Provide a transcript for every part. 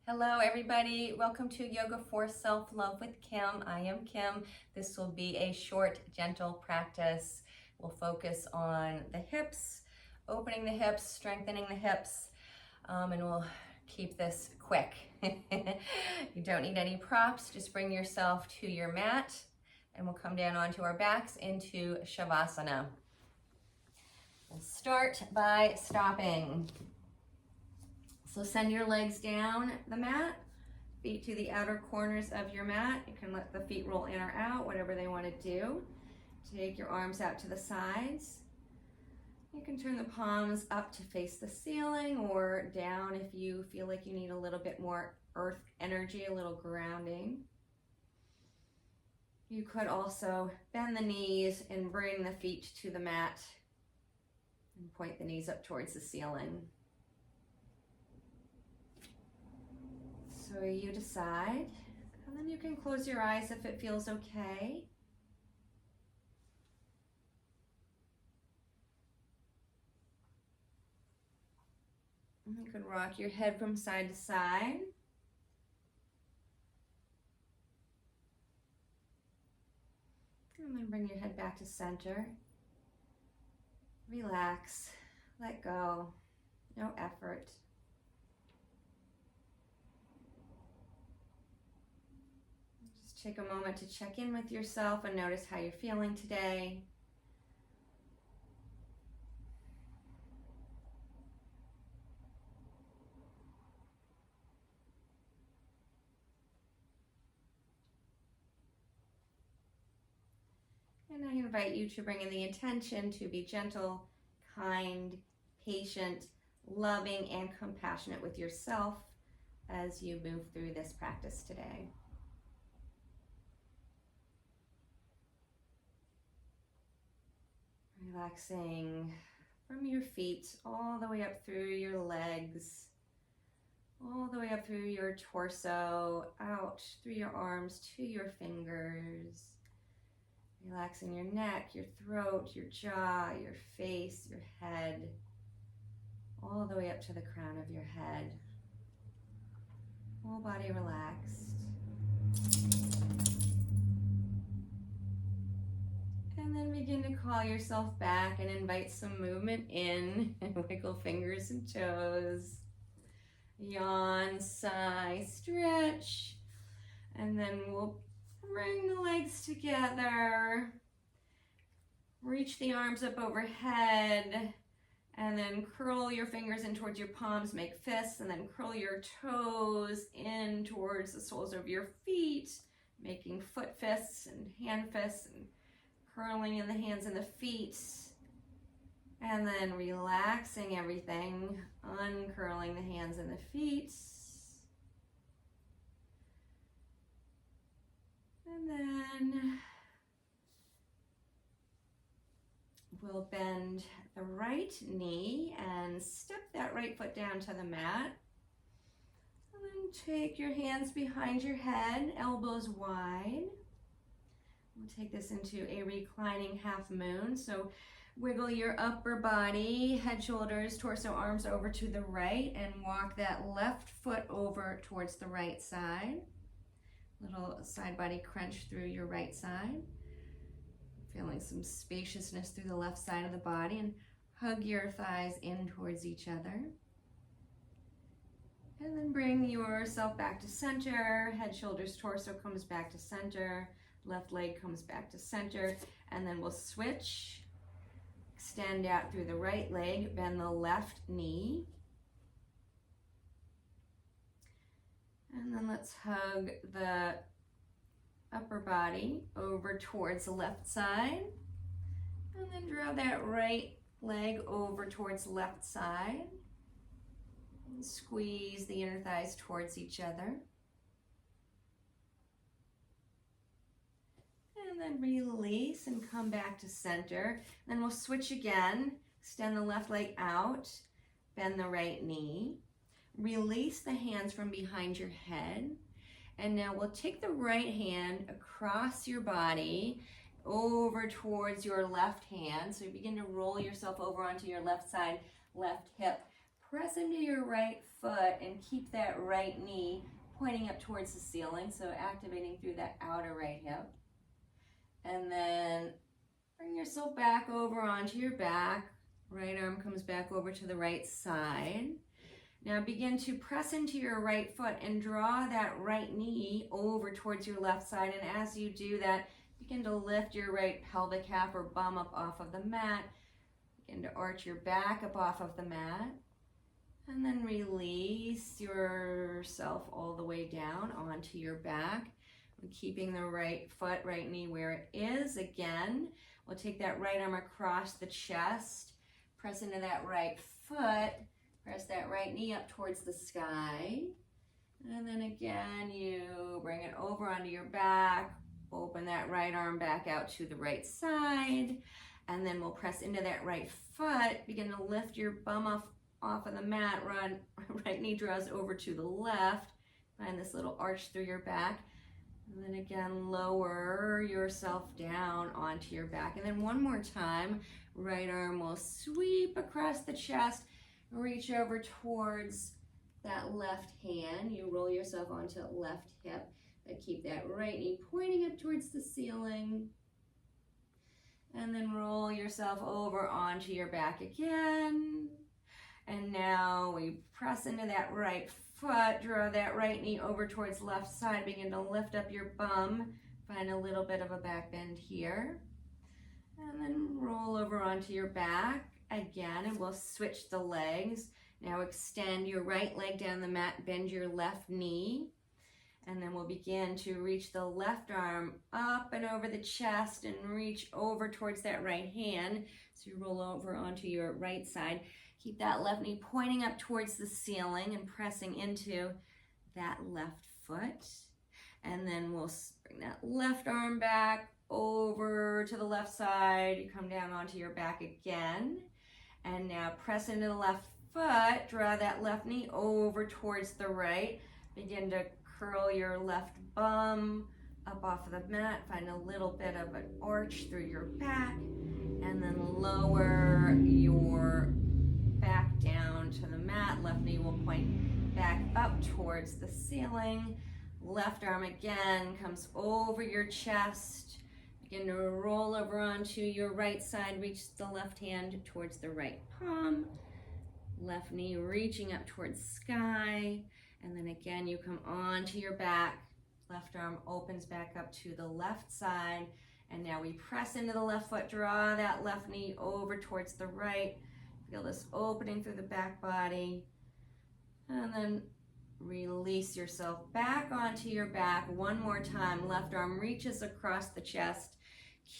Hello everybody, welcome to Yoga for Self-Love with Kim. I am Kim. This will be a short, gentle practice. We'll focus on the hips, opening the hips, strengthening the hips, and we'll keep this quick. You don't need any props, just bring yourself to your mat and we'll come down onto our backs into Shavasana. We'll start by stopping. So send your legs down the mat, feet to the outer corners of your mat. You can let the feet roll in or out, whatever they want to do. Take your arms out to the sides. You can turn the palms up to face the ceiling or down if you feel like you need a little bit more earth energy, a little grounding. You could also bend the knees and bring the feet to the mat and point the knees up towards the ceiling. So you decide, and then you can close your eyes if it feels okay. And you can rock your head from side to side. And then bring your head back to center. Relax, let go, no effort. Take a moment to check in with yourself and notice how you're feeling today. And I invite you to bring in the intention to be gentle, kind, patient, loving, and compassionate with yourself as you move through this practice today. Relaxing from your feet all the way up through your legs, all the way up through your torso, out through your arms to your fingers. Relaxing your neck, your throat, your jaw, your face, your head, all the way up to the crown of your head. Whole body relaxed. And then begin to call yourself back and invite some movement in. Wiggle fingers and toes. Yawn, sigh, stretch. And then we'll bring the legs together. Reach the arms up overhead. And then curl your fingers in towards your palms, make fists. And then curl your toes in towards the soles of your feet, making foot fists and hand fists and curling in the hands and the feet, and then relaxing everything, uncurling the hands and the feet. And then we'll bend the right knee and step that right foot down to the mat. And then take your hands behind your head, elbows wide. We'll take this into a reclining half moon. So wiggle your upper body, head, shoulders, torso, arms over to the right and walk that left foot over towards the right side. Little side body crunch through your right side. Feeling some spaciousness through the left side of the body, and hug your thighs in towards each other. And then bring yourself back to center. Head, shoulders, torso comes back to center. Left leg comes back to center, and then we'll switch. Extend out through the right leg, bend the left knee. And then let's hug the upper body over towards the left side. And then draw that right leg over towards the left side. And squeeze the inner thighs towards each other. And then release and come back to center. Then we'll switch again. Extend the left leg out. Bend the right knee. Release the hands from behind your head. And now we'll take the right hand across your body over towards your left hand. So you begin to roll yourself over onto your left side, left hip. press into your right foot and keep that right knee pointing up towards the ceiling, so activating through that outer right hip. And then bring yourself back over onto your back. Right arm comes back over to the right side. Now begin to press into your right foot and draw that right knee over towards your left side. And as you do that, begin to lift your right pelvic half or bum up off of the mat. Begin to arch your back up off of the mat. And then release yourself all the way down onto your back. Keeping the right foot, right knee where it is. Again, we'll take that right arm across the chest. Press into that right foot. Press that right knee up towards the sky. And then again, you bring it over onto your back. Open that right arm back out to the right side. And then we'll press into that right foot. Begin to lift your bum off of the mat. Right knee draws over to the left. Find this little arch through your back. And then again, lower yourself down onto your back. And then one more time, right arm will sweep across the chest. Reach over towards that left hand. You roll yourself onto the left hip. But keep that right knee pointing up towards the ceiling. And then roll yourself over onto your back again. And now we press into that right foot, draw that right knee over towards left side, begin to lift up your bum, find a little bit of a back bend here. And then roll over onto your back again, and we'll switch the legs. Now extend your right leg down the mat, bend your left knee. And then we'll begin to reach the left arm up and over the chest and reach over towards that right hand. So you roll over onto your right side. Keep that left knee pointing up towards the ceiling and pressing into that left foot. And then we'll bring that left arm back over to the left side. You come down onto your back again. And now press into the left foot. Draw that left knee over towards the right. Begin to curl your left bum up off of the mat. Find a little bit of an arch through your back. And then lower your back down to the mat. Left knee will point back up towards the ceiling. Left arm again comes over your chest. Begin to roll over onto your right side. Reach the left hand towards the right palm. Left knee reaching up towards sky. And then again, you come onto your back. Left arm opens back up to the left side. And now we press into the left foot. Draw that left knee over towards the right. Feel this opening through the back body. And then release yourself back onto your back. One more time. Left arm reaches across the chest.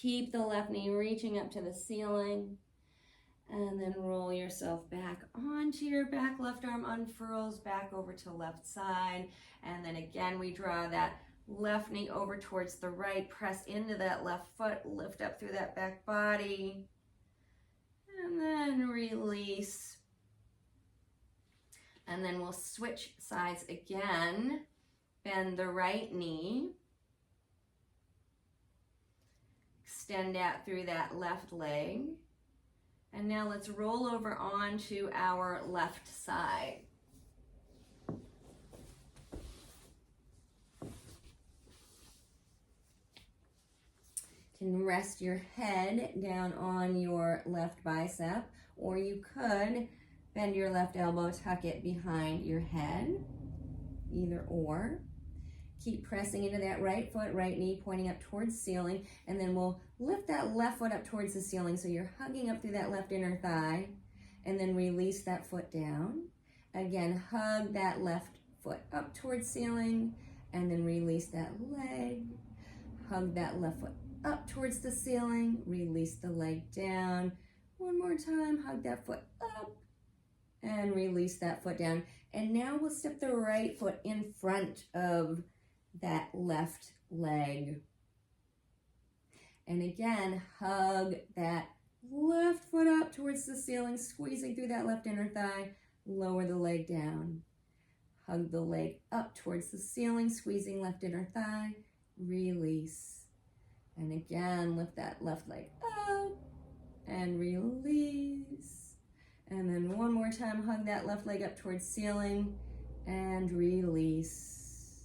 Keep the left knee reaching up to the ceiling. And then roll yourself back onto your back. Left arm unfurls back over to left side. And then again, we draw that left knee over towards the right. Press into that left foot. Lift up through that back body. And then release. And then we'll switch sides again. Bend the right knee. Extend out through that left leg. And now let's roll over onto our left side. You can rest your head down on your left bicep, or you could bend your left elbow, tuck it behind your head, either or. Keep pressing into that right foot, right knee pointing up towards ceiling, and then we'll lift that left foot up towards the ceiling so you're hugging up through that left inner thigh, and then release that foot down. Again, hug that left foot up towards ceiling, and then release that leg. Hug that left foot up towards the ceiling, release the leg down. One more time, hug that foot up, and release that foot down. And now we'll step the right foot in front of that left leg. And again, hug that left foot up towards the ceiling, squeezing through that left inner thigh. Lower the leg down. Hug the leg up towards the ceiling, squeezing left inner thigh. Release. And again, lift that left leg up and release. And then one more time, hug that left leg up towards ceiling and release.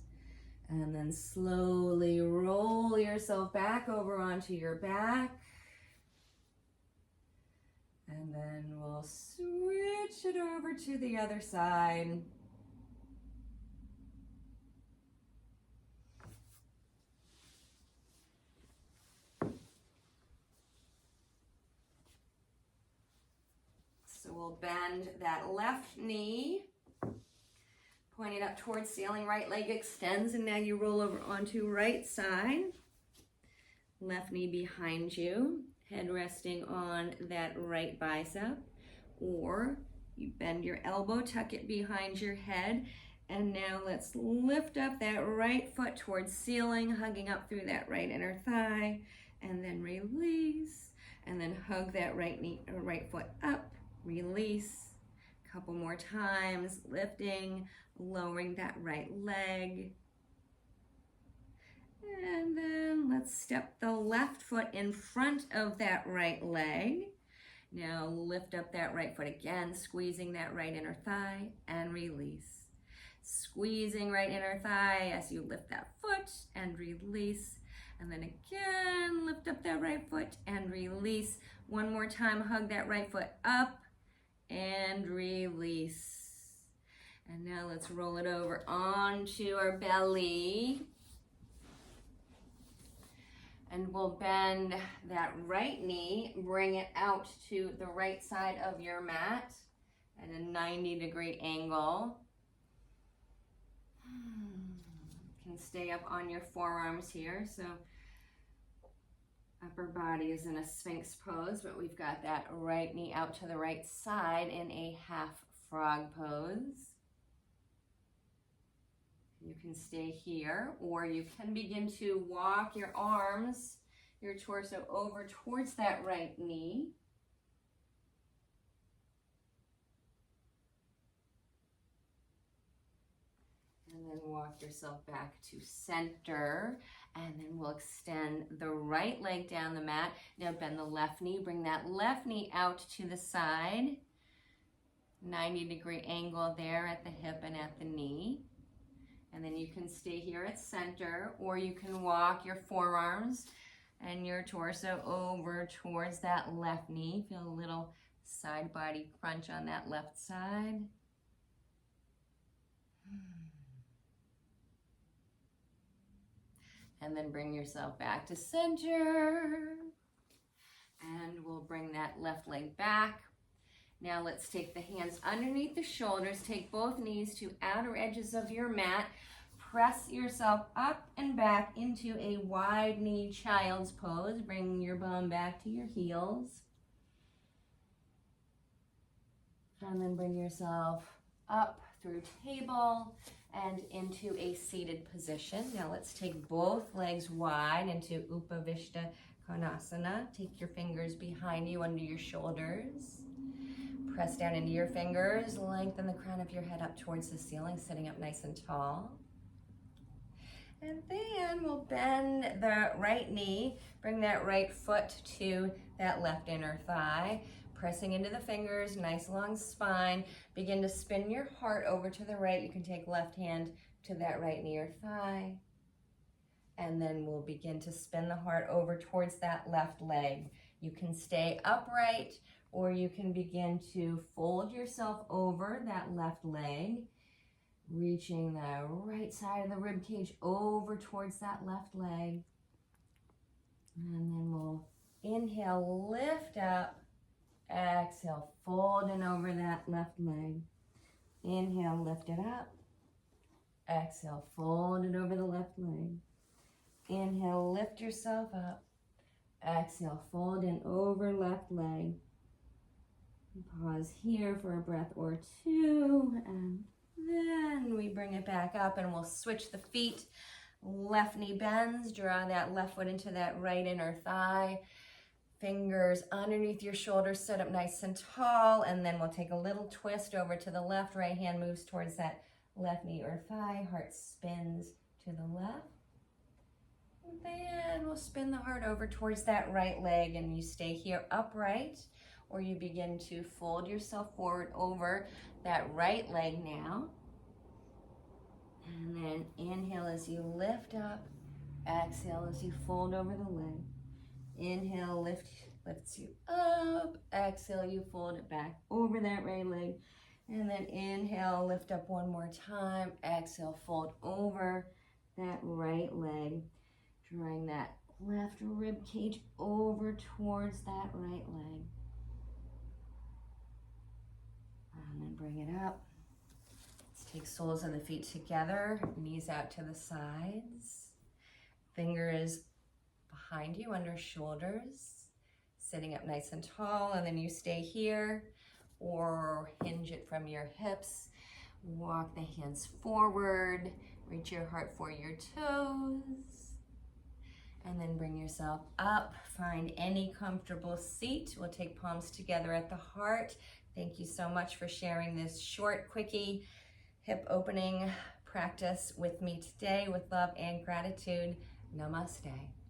And then slowly roll yourself back over onto your back. And then we'll switch it over to the other side. So we'll bend that left knee, pointing up towards ceiling, right leg extends, and now you roll over onto right side. Left knee behind you, head resting on that right bicep, or you bend your elbow, tuck it behind your head, and now let's lift up that right foot towards ceiling, hugging up through that right inner thigh, and then release, and then hug that right knee or right foot up, release. A couple more times, lifting, lowering that right leg. And then let's step the left foot in front of that right leg. Now lift up that right foot again, squeezing that right inner thigh and release. Squeezing right inner thigh as you lift that foot and release. And then again, lift up that right foot and release. One more time, hug that right foot up and release. And now let's roll it over onto our belly. And we'll bend that right knee, bring it out to the right side of your mat at a 90-degree angle. You can stay up on your forearms here. So upper body is in a Sphinx pose, but we've got that right knee out to the right side in a half frog pose. You can stay here, or you can begin to walk your arms, your torso over towards that right knee. And then walk yourself back to center. And then we'll extend the right leg down the mat. Now bend the left knee, bring that left knee out to the side. 90-degree angle there at the hip and at the knee. And then you can stay here at center, or you can walk your forearms and your torso over towards that left knee. Feel a little side body crunch on that left side. And then bring yourself back to center. And we'll bring that left leg back. Now let's take the hands underneath the shoulders, take both knees to outer edges of your mat, press yourself up and back into a wide knee child's pose, bringing your bum back to your heels. And then bring yourself up through table and into a seated position. Now let's take both legs wide into Upavishta Konasana. Take your fingers behind you under your shoulders. Press down into your fingers, lengthen the crown of your head up towards the ceiling, sitting up nice and tall. And then we'll bend the right knee, bring that right foot to that left inner thigh, pressing into the fingers, nice long spine. Begin to spin your heart over to the right. You can take left hand to that right knee or thigh. And then we'll begin to spin the heart over towards that left leg. You can stay upright, or you can begin to fold yourself over that left leg, reaching the right side of the rib cage over towards that left leg. And then we'll inhale, lift up, exhale, folding over that left leg. Inhale, lift it up. Exhale, fold it over the left leg. Inhale, lift yourself up. Exhale, fold in over left leg. Pause here for a breath or two, and then we bring it back up and we'll switch the feet. Left knee bends, draw that left foot into that right inner thigh. Fingers underneath your shoulders, sit up nice and tall, and then we'll take a little twist over to the left. Right hand moves towards that left knee or thigh. Heart spins to the left. And then we'll spin the heart over towards that right leg, and you stay here upright, or you begin to fold yourself forward over that right leg now. And then inhale as you lift up, exhale as you fold over the leg. Inhale, lifts you up. Exhale, you fold it back over that right leg. And then inhale, lift up one more time. Exhale, fold over that right leg, drawing that left rib cage over towards that right leg. And then bring it up. Let's take soles of the feet together, knees out to the sides. Fingers behind you, under shoulders. Sitting up nice and tall, and then you stay here or hinge it from your hips. Walk the hands forward, reach your heart for your toes, and then bring yourself up. Find any comfortable seat. We'll take palms together at the heart. Thank you so much for sharing this short, quickie hip opening practice with me today with love and gratitude. Namaste.